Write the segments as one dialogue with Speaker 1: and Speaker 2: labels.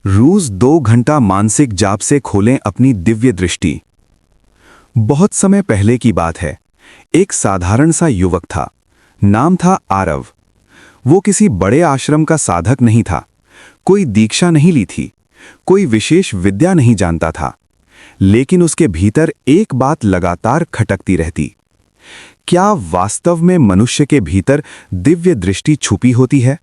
Speaker 1: रोज 2 घंटा मानसिक जाप से खोलें अपनी दिव्य दृष्टि। बहुत समय पहले की बात है। एक साधारण सा युवक था। नाम था आरव। वो किसी बड़े आश्रम का साधक नहीं था। कोई दीक्षा नहीं ली थी। कोई विशेष विद्या नहीं जानता था। लेकिन उसके भीतर एक बात लगातार खटकती रहती। क्या वास्तव में मनुष्य के भीतर दिव्य दृष्टि छुपी होती है?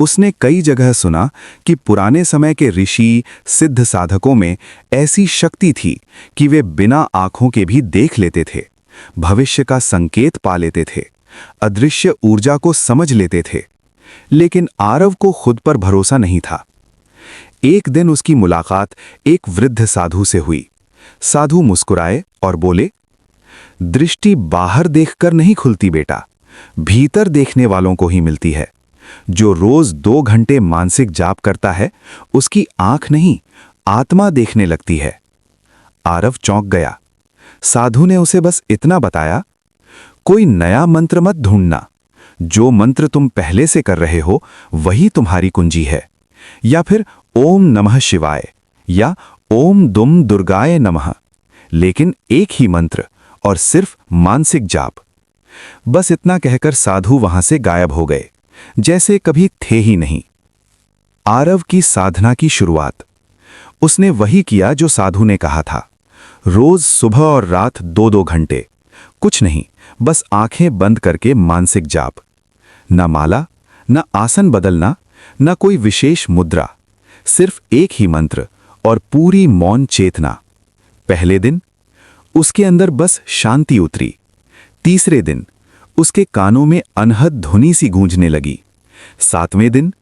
Speaker 1: उसने कई जगह सुना कि पुराने समय के ऋषि सिद्ध साधकों में ऐसी शक्ति थी कि वे बिना आंखों के भी देख लेते थे, भविष्य का संकेत पा लेते थे, अदृश्य ऊर्जा को समझ लेते थे। लेकिन आरव को खुद पर भरोसा नहीं था। एक दिन उसकी मुलाकात एक वृद्ध साधु से हुई। साधु मुस्कुराए और बोले, दृष्टि बाहर देखकर नहीं खुलती बेटा, भीतर देखने वालों को ही मिलती है। जो रोज 2 घंटे मानसिक जाप करता है, उसकी आंख नहीं, आत्मा देखने लगती है। आरव चौंक गया। साधु ने उसे बस इतना बताया, कोई नया मंत्र मत ढूंढना। जो मंत्र तुम पहले से कर रहे हो वही तुम्हारी कुंजी है। या फिर ओम नमः शिवाय या ओम दुम दुर्गाय नमः, लेकिन एक ही मंत्र और सिर्फ मानसिक जाप। बस इतना कहकर साधु वहां से गायब हो गए, जैसे कभी थे ही नहीं। आरव की साधना की शुरुआत। उसने वही किया जो साधु ने कहा था। रोज सुबह और रात 2-2 घंटे, कुछ नहीं, बस आंखें बंद करके मानसिक जाप। न माला, न आसन बदलना, न कोई विशेष मुद्रा, सिर्फ एक ही मंत्र और पूरी मौन चेतना। पहले दिन उसके अंदर बस शांति उतरी। तीसरे दिन उसके कानों में अनहद धुनी सी गूंजने लगी। 7वें दिन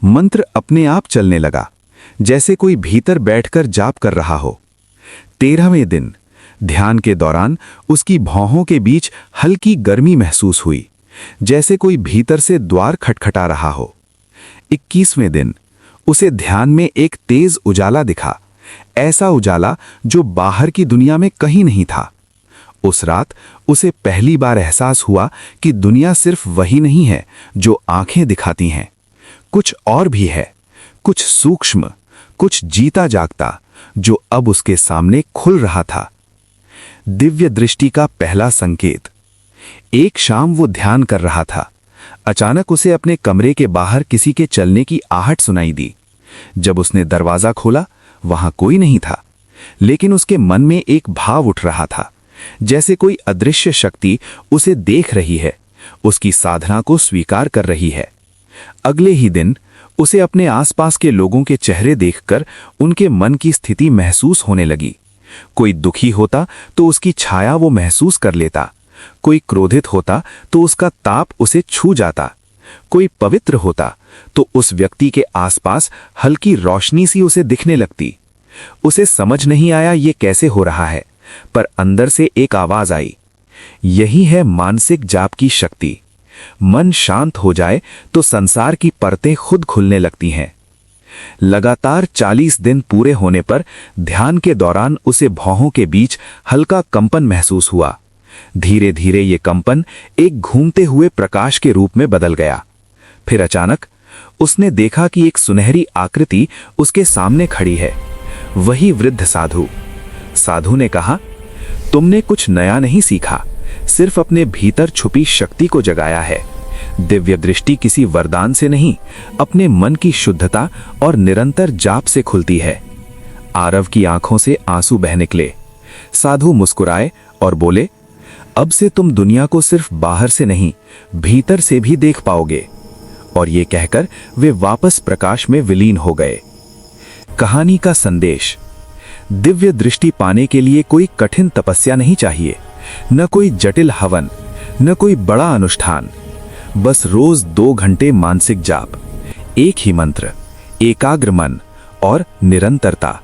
Speaker 1: मंत्र अपने आप चलने लगा, जैसे कोई भीतर बैठकर जाप कर रहा हो। 13वें दिन ध्यान के दौरान उसकी भौहों के बीच हल्की गर्मी महसूस हुई, जैसे कोई भीतर से द्वार खटखटा रहा हो। 21वें दिन उसे ध्यान में एक तेज उजाला दिखा, ऐसा उजाला जो बाहर की दुनिया में कहीं नहीं था। उस रात उसे पहली बार एहसास हुआ कि दुनिया सिर्फ वही नहीं है जो आंखें दिखाती हैं। कुछ और भी है, कुछ सूक्ष्म, कुछ जीता जागता, जो अब उसके सामने खुल रहा था। दिव्य दृष्टि का पहला संकेत। एक शाम वो ध्यान कर रहा था। अचानक उसे अपने कमरे के बाहर किसी के चलने की आहट सुनाई दी। जब उसने दरवाजा खोला, वहां कोई नहीं था, लेकिन उसके मन में एक भाव उठ रहा था, जैसे कोई अदृश्य शक्ति उसे देख रही है, उसकी साधना को स्वीकार कर रही है। अगले ही दिन उसे अपने आसपास के लोगों के चेहरे देखकर उनके मन की स्थिति महसूस होने लगी। कोई दुखी होता तो उसकी छाया वो महसूस कर लेता, कोई क्रोधित होता तो उसका ताप उसे छू जाता, कोई पवित्र होता तो उस व्यक्ति के आसपास हल्की रोशनी सी उसे दिखने लगती। उसे समझ नहीं आया ये कैसे हो रहा है, पर अंदर से एक आवाज आई, यही है मानसिक जाप की शक्ति। मन शांत हो जाए तो संसार की परतें खुद खुलने लगती हैं। लगातार 40 दिन पूरे होने पर ध्यान के दौरान उसे भौहों के बीच हल्का कंपन महसूस हुआ। धीरे धीरे ये कंपन एक घूमते हुए प्रकाश के रूप में बदल गया। फिर अचानक उसने देखा कि एक सुनहरी आकृति उसके सामने खड़ी है, वही वृद्ध साधु। साधु ने कहा, तुमने कुछ नया नहीं सीखा, सिर्फ अपने भीतर छुपी शक्ति को जगाया है। दिव्य दृष्टि किसी वरदान से नहीं, अपने मन की शुद्धता और निरंतर जाप से खुलती है। आरव की आंखों से आंसू बह निकले। साधु मुस्कुराए और बोले, अब से तुम दुनिया को सिर्फ बाहर से नहीं, भीतर से भी देख पाओगे। और ये कहकर वे वापस प्रकाश में विलीन हो गए। कहानी का संदेश। दिव्य दृष्टि पाने के लिए कोई कठिन तपस्या नहीं चाहिए, न कोई जटिल हवन, न कोई बड़ा अनुष्ठान। बस रोज 2 घंटे मानसिक जाप, एक ही मंत्र, एकाग्र मन और निरंतरता।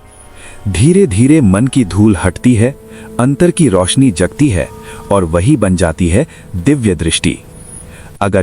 Speaker 1: धीरे धीरे मन की धूल हटती है, अंतर की रोशनी जगती है और वही बन जाती है दिव्य दृष्टि। अगर